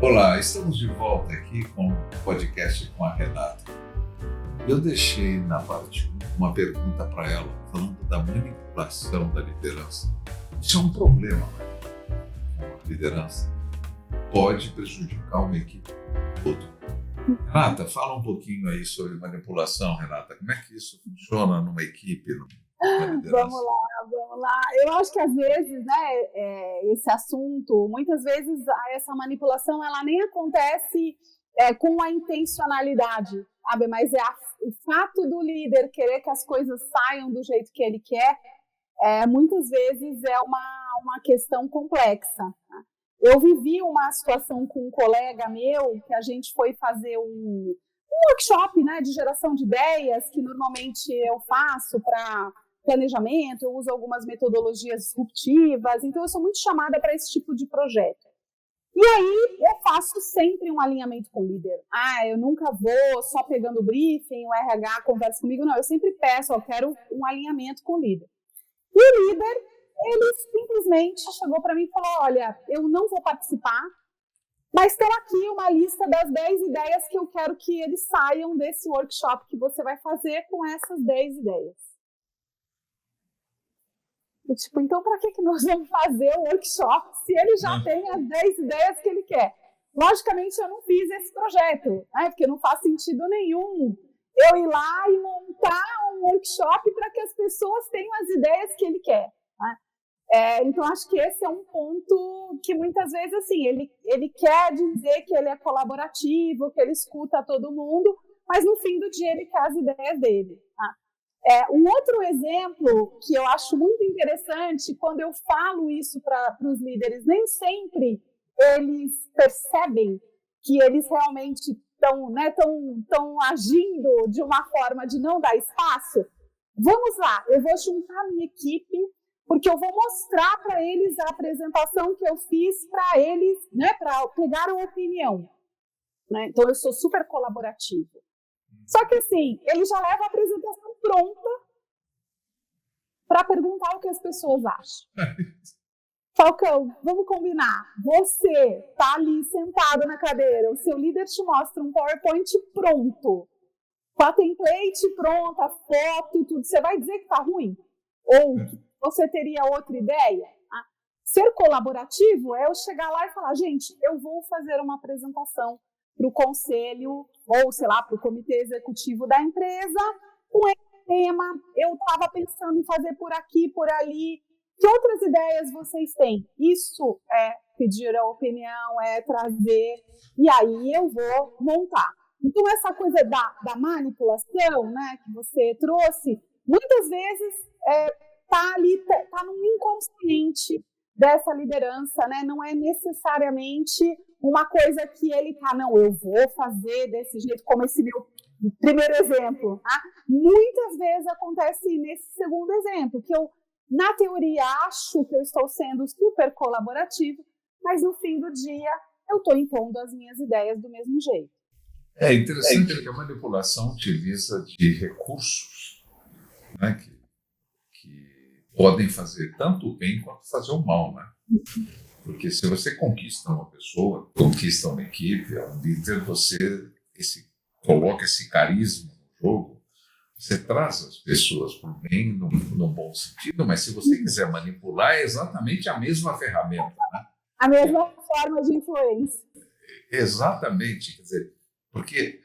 Olá, estamos de volta aqui com o podcast com a Renata. Eu deixei na parte 1 uma pergunta para ela, falando da manipulação da liderança. Isso é um problema, né? A liderança pode prejudicar uma equipe toda. Renata, fala um pouquinho aí sobre manipulação, Renata. Como é que isso funciona numa equipe, numa liderança? Vamos lá. Eu acho que às vezes, né, esse assunto, muitas vezes essa manipulação, ela nem acontece com a intencionalidade, sabe? Mas o fato do líder querer que as coisas saiam do jeito que ele quer, muitas vezes é uma questão complexa. Né? Eu vivi uma situação com um colega meu, que a gente foi fazer um workshop, né, de geração de ideias, que normalmente eu faço para planejamento, eu uso algumas metodologias disruptivas, então eu sou muito chamada para esse tipo de projeto. E aí eu faço sempre um alinhamento com o líder. Eu nunca vou só pegando o briefing, o RH conversa comigo, não, eu sempre peço, eu quero um alinhamento com o líder. E o líder, ele simplesmente chegou para mim e falou, olha, eu não vou participar, mas tem aqui uma lista das 10 ideias que eu quero que eles saiam desse workshop que você vai fazer com essas 10 ideias. Tipo, então para que nós vamos fazer o workshop se ele já tem as 10 ideias que ele quer? Logicamente, eu não fiz esse projeto, né? Porque não faz sentido nenhum eu ir lá e montar um workshop para que as pessoas tenham as ideias que ele quer. Né? Então, acho que esse é um ponto que muitas vezes, assim, ele quer dizer que ele é colaborativo, que ele escuta todo mundo, mas no fim do dia ele quer as ideias dele. Tá? Um outro exemplo que eu acho muito interessante, quando eu falo isso para os líderes, nem sempre eles percebem que eles realmente estão agindo de uma forma de não dar espaço. Vamos lá, eu vou juntar a minha equipe, porque eu vou mostrar para eles a apresentação que eu fiz para eles, né, para pegar a opinião. Né? Então, eu sou super colaborativo. Só que, assim, ele já leva a apresentação pronta para perguntar o que as pessoas acham. Falcão, vamos combinar. Você está ali sentado na cadeira, o seu líder te mostra um PowerPoint pronto, com a template pronta, a foto, tudo. Você vai dizer que está ruim? Ou você teria outra ideia? Ser colaborativo é eu chegar lá e falar, gente, eu vou fazer uma apresentação para o conselho, ou sei lá, para o comitê executivo da empresa, com esse tema, eu estava pensando em fazer por aqui, por ali. Que outras ideias vocês têm? Isso é pedir a opinião, é trazer, e aí eu vou montar. Então, essa coisa da manipulação, né, que você trouxe, muitas vezes está ali, está no inconsciente dessa liderança, né? Não é necessariamente uma coisa que ele tá, não, eu vou fazer desse jeito, como esse meu primeiro exemplo. Tá? Muitas vezes acontece nesse segundo exemplo, que eu, na teoria, acho que eu estou sendo super colaborativo, mas no fim do dia eu estou impondo as minhas ideias do mesmo jeito. É interessante que a manipulação utiliza de recursos, né, que podem fazer tanto o bem quanto fazer o mal, né? Porque se você conquista uma pessoa, conquista uma equipe, um líder, você coloca esse carisma no jogo, você traz as pessoas para o bem, no bom sentido, mas se você quiser manipular, é exatamente a mesma ferramenta, né? A mesma forma de influência. Exatamente, quer dizer, porque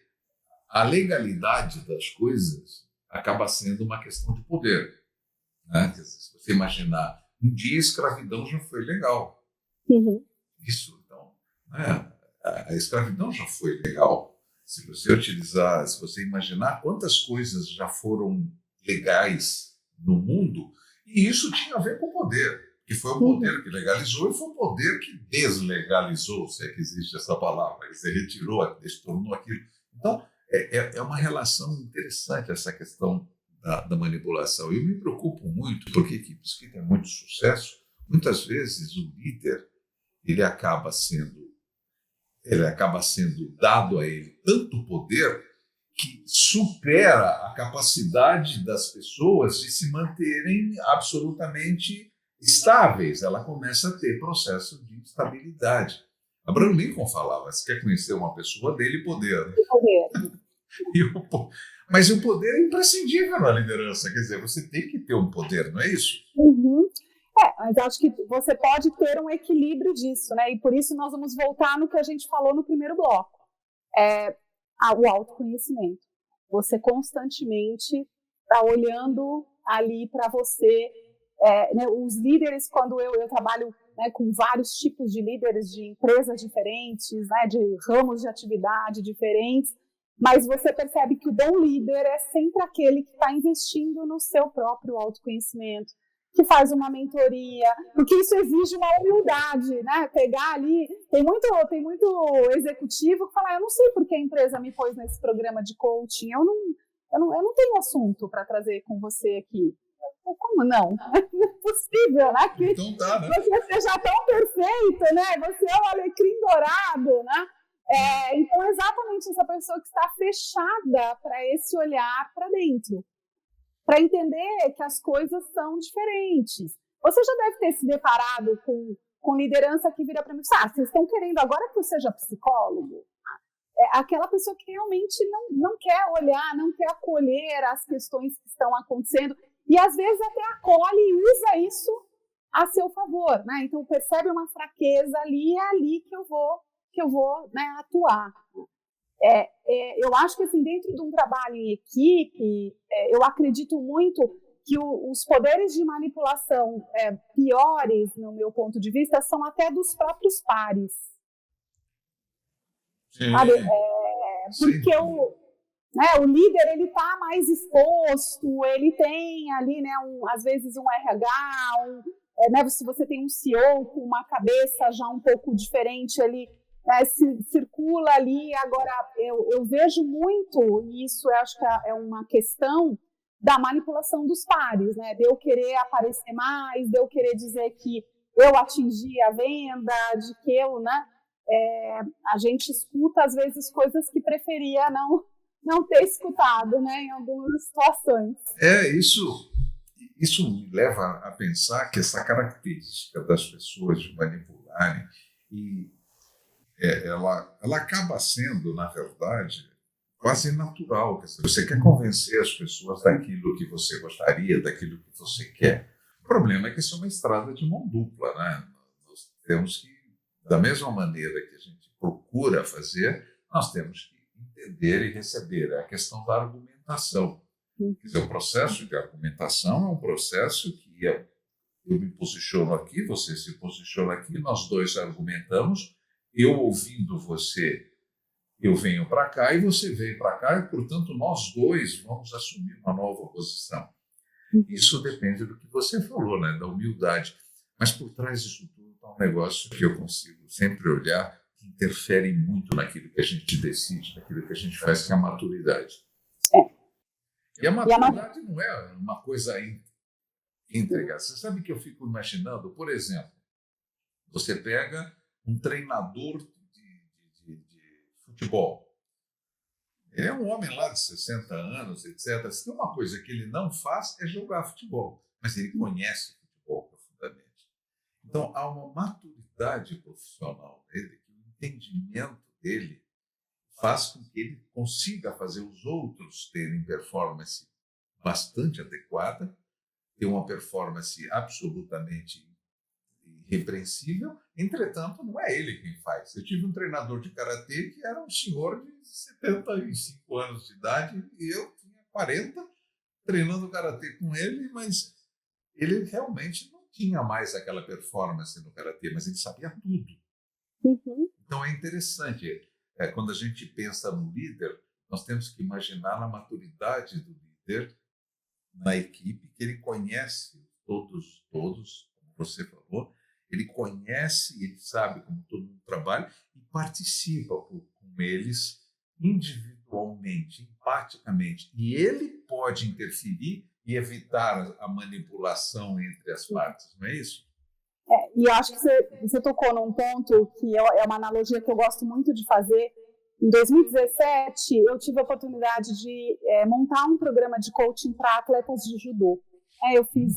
a legalidade das coisas acaba sendo uma questão de poder. Né? Quer dizer, se você imaginar, um dia a escravidão já foi legal. Uhum. Isso, então, né? A escravidão já foi legal. Se você imaginar quantas coisas já foram legais no mundo, e isso tinha a ver com o poder, que foi o poder que legalizou e foi o poder que deslegalizou, se é que existe essa palavra, você retirou, tornou aquilo. Então, é uma relação interessante essa questão da manipulação. Eu me preocupo muito, porque equipes que têm muito sucesso, muitas vezes o líder ele acaba sendo dado a ele tanto poder que supera a capacidade das pessoas de se manterem absolutamente estáveis. Ela começa a ter processo de instabilidade. Abraham Lincoln falava, se quer conhecer uma pessoa, dê-lhe poder. Poder. Mas o poder é imprescindível na liderança, quer dizer, você tem que ter um poder, não é isso? Uhum. Mas acho que você pode ter um equilíbrio disso, né? E por isso nós vamos voltar no que a gente falou no primeiro bloco. O autoconhecimento. Você constantemente está olhando ali para você. Né, os líderes, quando eu trabalho, né, com vários tipos de líderes de empresas diferentes, né, de ramos de atividade diferentes, mas você percebe que o bom líder é sempre aquele que está investindo no seu próprio autoconhecimento, que faz uma mentoria, porque isso exige uma humildade, né? Pegar ali, tem muito executivo que fala, eu não sei por que a empresa me pôs nesse programa de coaching, eu não tenho assunto para trazer com você aqui. Como não? Não é possível, né? Que então tá, né? você seja tão perfeito, né? Você é um alecrim dourado, né? Então, exatamente essa pessoa que está fechada para esse olhar para dentro, para entender que as coisas são diferentes. Você já deve ter se deparado com liderança que vira para mim, vocês estão querendo agora que eu seja psicólogo? Aquela pessoa que realmente não quer olhar, não quer acolher as questões que estão acontecendo, e às vezes até acolhe e usa isso a seu favor, né? Então percebe uma fraqueza ali, é ali que eu vou, né, atuar. Eu acho que assim, dentro de um trabalho em equipe, eu acredito muito que os poderes de manipulação piores, no meu ponto de vista, são até dos próprios pares. Sabe? Porque o líder, ele está mais exposto, ele tem ali, né, às vezes um RH, né, se você tem um CEO com uma cabeça já um pouco diferente ali, circula ali. Agora, eu vejo muito, e isso eu acho que é uma questão da manipulação dos pares, né, de eu querer aparecer mais, de eu querer dizer que eu atingi a venda, de que eu, né, a gente escuta às vezes coisas que preferia não ter escutado, né, em algumas situações. Isso me leva a pensar que essa característica das pessoas de manipularem, ela acaba sendo, na verdade, quase natural. Quer dizer, você quer convencer as pessoas daquilo que você gostaria, daquilo que você quer. O problema é que isso é uma estrada de mão dupla, né? Nós temos que, da mesma maneira que a gente procura fazer, nós temos que entender e receber. É a questão da argumentação. Quer dizer, o processo de argumentação é um processo que eu me posiciono aqui, você se posiciona aqui, nós dois argumentamos, eu ouvindo você, eu venho para cá e você vem para cá, e, portanto, nós dois vamos assumir uma nova posição. Isso depende do que você falou, né, da humildade. Mas por trás disso tudo está um negócio que eu consigo sempre olhar, que interfere muito naquilo que a gente decide, naquilo que a gente faz, que é a maturidade. E a maturidade não é uma coisa íntegra. Você sabe que eu fico imaginando, por exemplo, você pega um treinador de futebol. Ele é um homem lá de 60 anos, etc. Se tem uma coisa que ele não faz é jogar futebol, mas ele conhece futebol profundamente. Então, há uma maturidade profissional dele, que o entendimento dele faz com que ele consiga fazer os outros terem performance bastante adequada, ter uma performance absolutamente irrepreensível. Entretanto, não é ele quem faz. Eu tive um treinador de karatê que era um senhor de 75 anos de idade e eu tinha 40 treinando karatê com ele, mas ele realmente não tinha mais aquela performance no karatê, mas ele sabia tudo. Uhum. Então é interessante. Quando a gente pensa no líder, nós temos que imaginar na maturidade do líder, na equipe, que ele conhece todos, como você falou, ele conhece, ele sabe como todo mundo trabalha e participa com eles individualmente, empaticamente. E ele pode interferir e evitar a manipulação entre as partes, não é isso? E eu acho que você tocou num ponto que é uma analogia que eu gosto muito de fazer. Em 2017, eu tive a oportunidade de montar um programa de coaching para atletas de judô. Eu fiz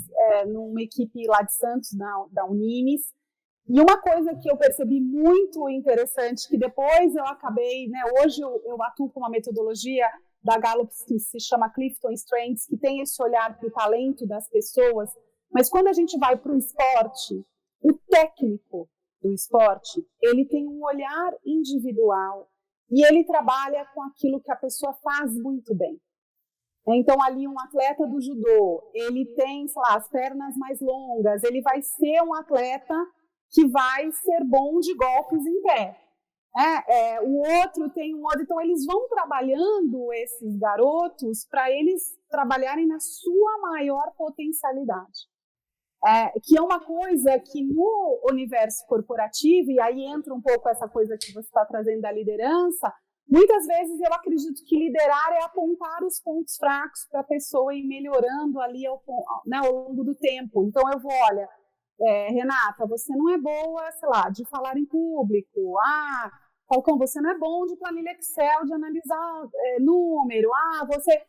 numa equipe lá de Santos, da Unimes, E uma coisa que eu percebi muito interessante, que depois eu acabei, né, hoje eu atuo com uma metodologia da Gallup que se chama Clifton Strengths, que tem esse olhar para o talento das pessoas, mas quando a gente vai para o esporte, o técnico do esporte, ele tem um olhar individual e ele trabalha com aquilo que a pessoa faz muito bem. Então, ali, um atleta do judô, ele tem, sei lá, as pernas mais longas, ele vai ser um atleta que vai ser bom de golpes em pé. O outro tem um outro, então eles vão trabalhando esses garotos para eles trabalharem na sua maior potencialidade. Que é uma coisa que no universo corporativo, e aí entra um pouco essa coisa que você está trazendo da liderança, muitas vezes eu acredito que liderar é apontar os pontos fracos para a pessoa ir melhorando ali ao longo do tempo. Então eu vou, olha, Renata, você não é boa, sei lá, de falar em público. Falcão, você não é bom de planilha Excel, de analisar número. Você...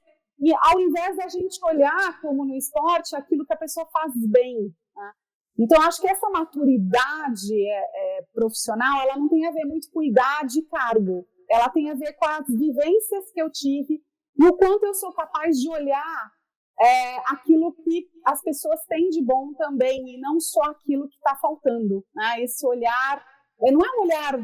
E ao invés da gente olhar, como no esporte, aquilo que a pessoa faz bem. Né? Então, acho que essa maturidade profissional, ela não tem a ver muito com idade e cargo. Ela tem a ver com as vivências que eu tive e o quanto eu sou capaz de olhar aquilo que as pessoas têm de bom também, e não só aquilo que está faltando. Né? Esse olhar, não é um olhar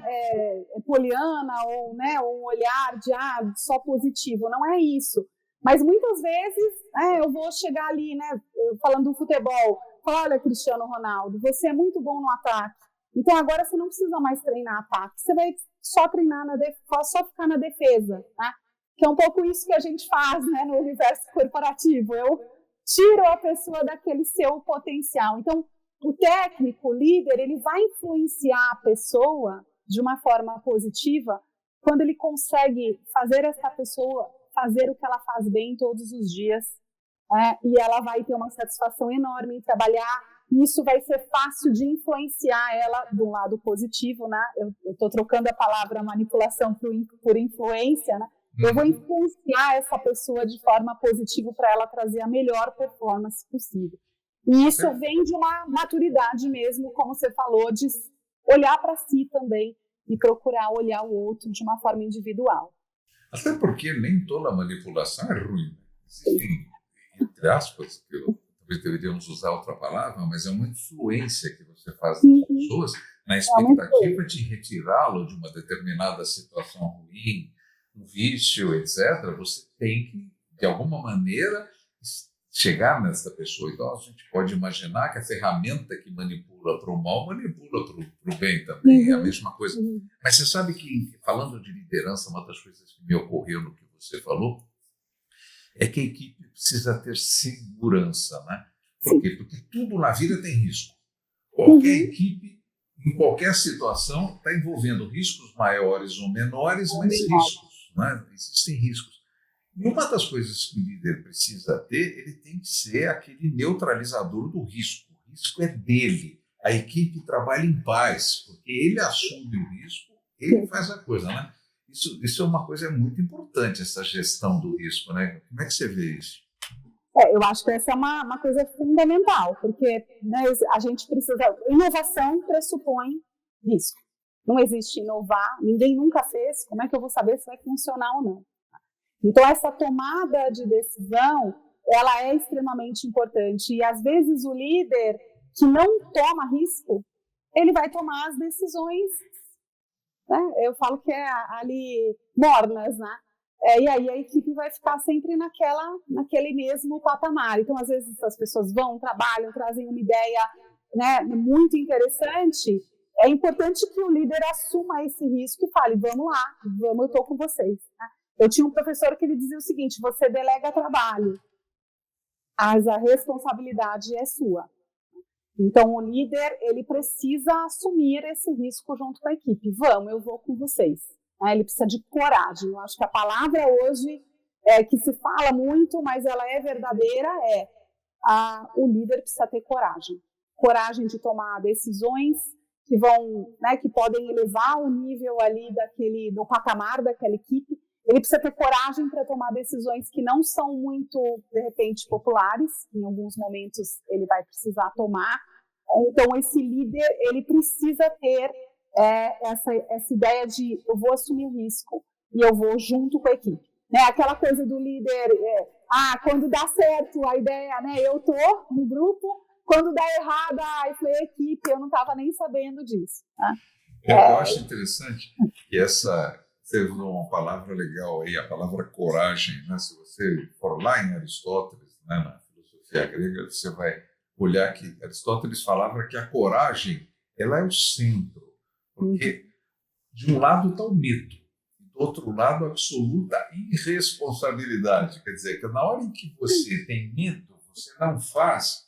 poliana ou, né, um olhar de só positivo, não é isso. Mas muitas vezes eu vou chegar ali, né, falando do futebol, olha, Cristiano Ronaldo, você é muito bom no ataque, então agora você não precisa mais treinar ataque, você vai só treinar só ficar na defesa, né? Que é um pouco isso que a gente faz, né, no universo corporativo. Eu tiro a pessoa daquele seu potencial. Então, o técnico, o líder, ele vai influenciar a pessoa de uma forma positiva quando ele consegue fazer essa pessoa fazer o que ela faz bem todos os dias, e ela vai ter uma satisfação enorme em trabalhar, e isso vai ser fácil de influenciar ela do lado positivo, né? Eu estou trocando a palavra manipulação por influência, né? Eu vou influenciar essa pessoa de forma positiva para ela trazer a melhor performance possível. E isso vem de uma maturidade mesmo, como você falou, de olhar para si também e procurar olhar o outro de uma forma individual. Até porque nem toda manipulação é ruim. Existem, entre aspas, talvez deveríamos usar outra palavra, mas é uma influência que você faz nas pessoas na expectativa de retirá-lo de uma determinada situação ruim, um vício, etc. Você tem que, de alguma maneira, chegar nessa pessoa. Então, a gente pode imaginar que a ferramenta que manipula para o mal, manipula para o bem também, é a mesma coisa. Mas você sabe que, falando de liderança, uma das coisas que me ocorreu no que você falou é que a equipe precisa ter segurança, né? Por quê? Porque tudo na vida tem risco. Qualquer equipe, em qualquer situação, está envolvendo riscos maiores ou menores, mas riscos, né? Existem riscos. E uma das coisas que o líder precisa ter, ele tem que ser aquele neutralizador do risco. O risco é dele. A equipe trabalha em paz, porque ele assume o risco, ele faz a coisa, né? Isso é uma coisa muito importante, essa gestão do risco, né? Como é que você vê isso? Eu acho que essa é uma coisa fundamental, porque, né, a gente precisa... Inovação pressupõe risco. Não existe inovar, ninguém nunca fez, como é que eu vou saber se vai funcionar ou não? Então, essa tomada de decisão, ela é extremamente importante. E, às vezes, o líder que não toma risco, ele vai tomar as decisões, né? Eu falo que é ali mornas, né? E aí a equipe vai ficar sempre naquele mesmo patamar. Então, às vezes, as pessoas vão, trabalham, trazem uma ideia, né, muito interessante. É importante que o líder assuma esse risco e fale, vamos lá, eu estou com vocês, né? Eu tinha um professor que ele dizia o seguinte, você delega trabalho, mas a responsabilidade é sua. Então, o líder, ele precisa assumir esse risco junto com a equipe. Vamos, eu vou com vocês. Ele precisa de coragem. Eu acho que a palavra hoje, que se fala muito, mas ela é verdadeira, o líder precisa ter coragem. Coragem de tomar decisões que vão, né, que podem elevar o nível ali do patamar daquela equipe. Ele precisa ter coragem para tomar decisões que não são muito, de repente, populares. Em alguns momentos, ele vai precisar tomar. Então, esse líder, ele precisa ter essa ideia de eu vou assumir o risco e eu vou junto com a equipe. Né? Aquela coisa do líder, quando dá certo a ideia, né, eu tô no grupo, quando dá errado, foi a equipe, eu não estava nem sabendo disso. Né? Eu acho interessante que você usou uma palavra legal aí, a palavra coragem. Né? Se você for lá em Aristóteles, né, na filosofia grega, você vai olhar que Aristóteles falava que a coragem ela é o centro, porque de um lado está o medo, do outro lado a absoluta irresponsabilidade. Quer dizer, que na hora em que você tem medo, você não faz,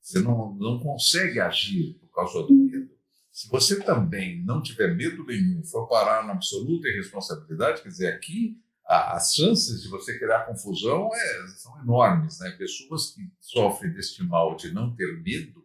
você não consegue agir por causa do medo. Se você também não tiver medo nenhum, for parar na absoluta irresponsabilidade, quer dizer, aqui as chances de você criar confusão são enormes. Né? Pessoas que sofrem deste mal de não ter medo,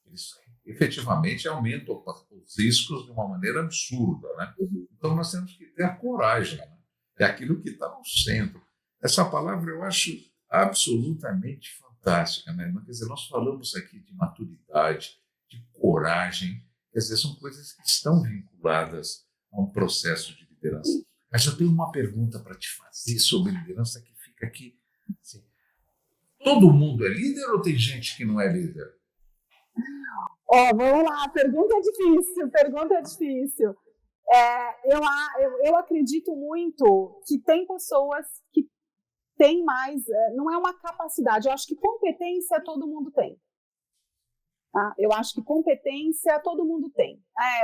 eles efetivamente aumentam os riscos de uma maneira absurda. Né? Então nós temos que ter a coragem. Né? É aquilo que está no centro. Essa palavra eu acho absolutamente fantástica. Né? Quer dizer, nós falamos aqui de maturidade, de coragem. Quer dizer, são coisas que estão vinculadas a um processo de liderança. Mas eu tenho uma pergunta para te fazer sobre liderança que fica aqui. Assim, todo mundo é líder ou tem gente que não é líder? Vamos lá, pergunta difícil. Eu acredito muito que tem pessoas que têm mais, não é uma capacidade, eu acho que competência todo mundo tem. Tá? Eu acho que competência todo mundo tem.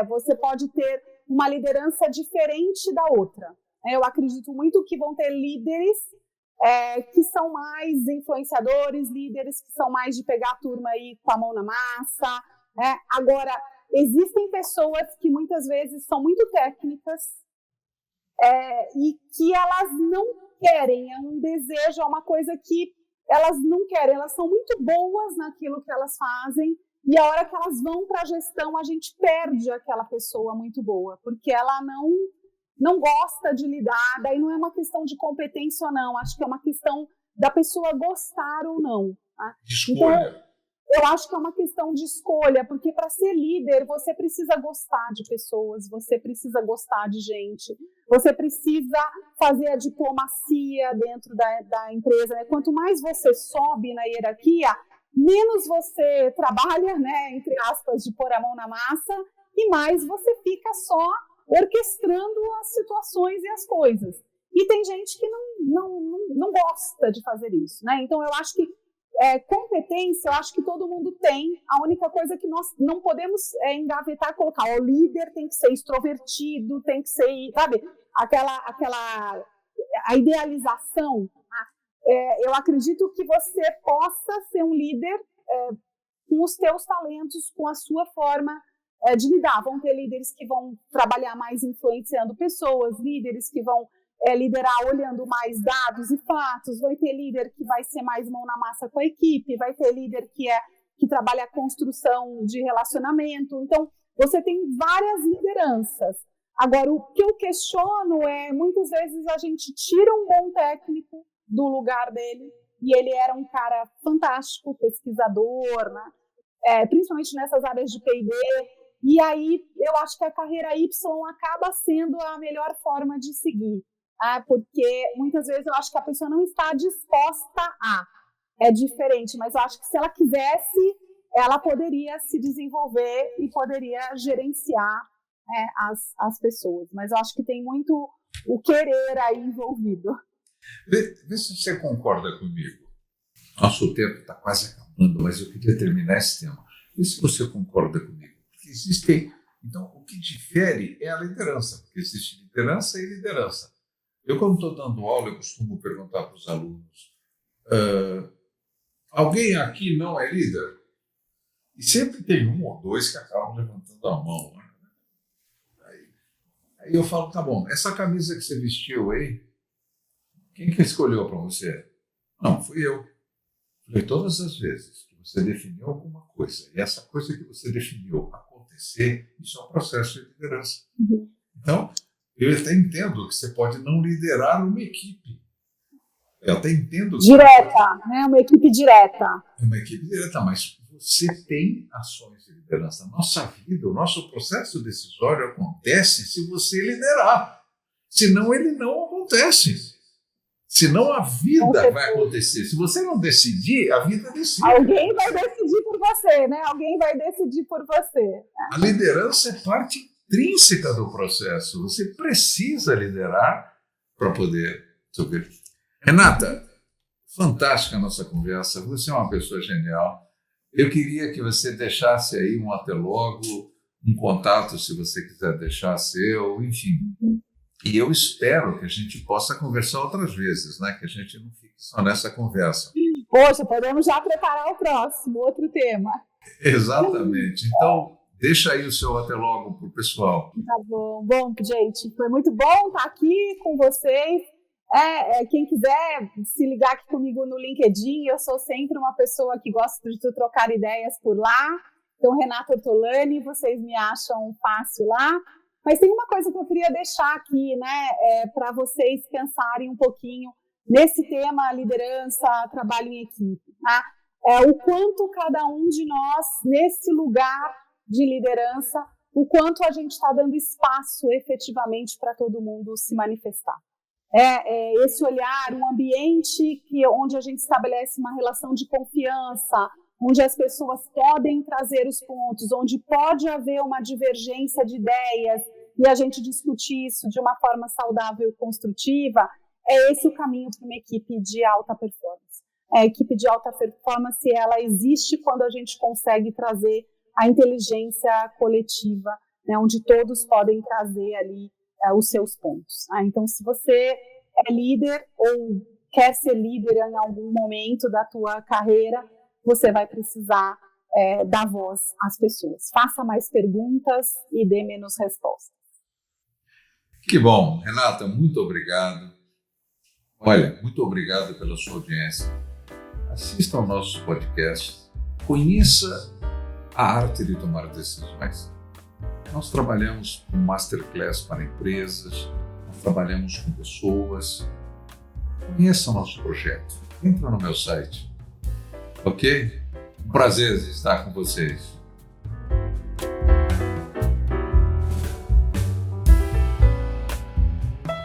Você pode ter uma liderança diferente da outra. Eu acredito muito que vão ter líderes que são mais influenciadores, líderes que são mais de pegar a turma aí com a mão na massa. Agora, existem pessoas que muitas vezes são muito técnicas e que elas não querem, é um desejo, é uma coisa que elas não querem, elas são muito boas naquilo que elas fazem e a hora que elas vão para a gestão, a gente perde aquela pessoa muito boa, porque ela não gosta de lidar, daí não é uma questão de competência ou não, acho que é uma questão da pessoa gostar ou não. Tá? Escolha. Então, eu acho que é uma questão de escolha, porque para ser líder, você precisa gostar de pessoas, você precisa gostar de gente, você precisa fazer a diplomacia dentro da empresa. Né? Quanto mais você sobe na hierarquia, menos você trabalha, né, entre aspas, de pôr a mão na massa, e mais você fica só orquestrando as situações e as coisas. E tem gente que não gosta de fazer isso. Né? Então, eu acho que competência, eu acho que todo mundo tem. A única coisa que nós não podemos engavetar e colocar. O líder tem que ser extrovertido, tem que ser, sabe, a idealização. Eu acredito que você possa ser um líder com os teus talentos, com a sua forma de lidar. Vão ter líderes que vão trabalhar mais influenciando pessoas, líderes que vão liderar olhando mais dados e fatos, vai ter líder que vai ser mais mão na massa com a equipe, vai ter líder que trabalha a construção de relacionamento. Então, você tem várias lideranças. Agora, o que eu questiono muitas vezes a gente tira um bom técnico do lugar dele, e ele era um cara fantástico, pesquisador, né? Principalmente nessas áreas de P&D, e aí eu acho que a carreira Y acaba sendo a melhor forma de seguir. Porque muitas vezes eu acho que a pessoa não está disposta a. É diferente, mas eu acho que se ela quisesse, ela poderia se desenvolver e poderia gerenciar as pessoas. Mas eu acho que tem muito o querer aí envolvido. Vê se você concorda comigo. Nosso tempo está quase acabando, mas eu queria terminar esse tema. Vê se você concorda comigo. Porque existem. Então, o que difere é a liderança, porque existe liderança e liderança. Eu, quando estou dando aula, eu costumo perguntar para os alunos: alguém aqui não é líder? E sempre tem um ou dois que acabam levantando a mão. Né? Aí eu falo: tá bom, essa camisa que você vestiu aí, quem que escolheu para você? Não, fui eu. Falei: todas as vezes que você definiu alguma coisa, e essa coisa que você definiu acontecer, isso é um processo de liderança. Então, eu até entendo que você pode não liderar uma equipe. Eu até entendo que direta, né? Uma equipe direta. É uma equipe direta, mas você tem ações de liderança. Nossa vida, o nosso processo decisório acontece se você liderar. Senão ele não acontece. Senão a vida vai acontecer. Se você não decidir, a vida decide. Alguém vai decidir por você, né? Alguém vai decidir por você. A liderança é parte intrínseca do processo. Você precisa liderar para poder subir. Renata, fantástica a nossa conversa. Você é uma pessoa genial. Eu queria que você deixasse aí um até logo, um contato, se você quiser deixar seu, enfim. E eu espero que a gente possa conversar outras vezes, né? Que a gente não fique só nessa conversa. Poxa, podemos já preparar o próximo, outro tema. Exatamente. Então, deixa aí o seu até logo para o pessoal. Tá bom. Bom, gente, foi muito bom estar aqui com vocês. Quem quiser se ligar aqui comigo no LinkedIn, eu sou sempre uma pessoa que gosta de trocar ideias por lá. Então, Renata Ortolani, vocês me acham fácil lá. Mas tem uma coisa que eu queria deixar aqui, né, para vocês pensarem um pouquinho nesse tema liderança, trabalho em equipe. Tá? O quanto cada um de nós, nesse lugar de liderança, o quanto a gente está dando espaço efetivamente para todo mundo se manifestar. Esse olhar, um ambiente onde a gente estabelece uma relação de confiança, onde as pessoas podem trazer os pontos, onde pode haver uma divergência de ideias e a gente discutir isso de uma forma saudável e construtiva, é esse o caminho para uma equipe de alta performance. A equipe de alta performance, ela existe quando a gente consegue trazer a inteligência coletiva, né, onde todos podem trazer ali os seus pontos. Então, se você é líder ou quer ser líder em algum momento da tua carreira, você vai precisar dar voz às pessoas. Faça mais perguntas e dê menos respostas. Que bom. Renata, muito obrigado. Olha, muito obrigado pela sua audiência. Assista aos nossos podcasts. Conheça a arte de tomar decisões. Nós trabalhamos com masterclass para empresas, nós trabalhamos com pessoas. Conheça o nosso projeto. Entra no meu site. Ok? Um prazer estar com vocês.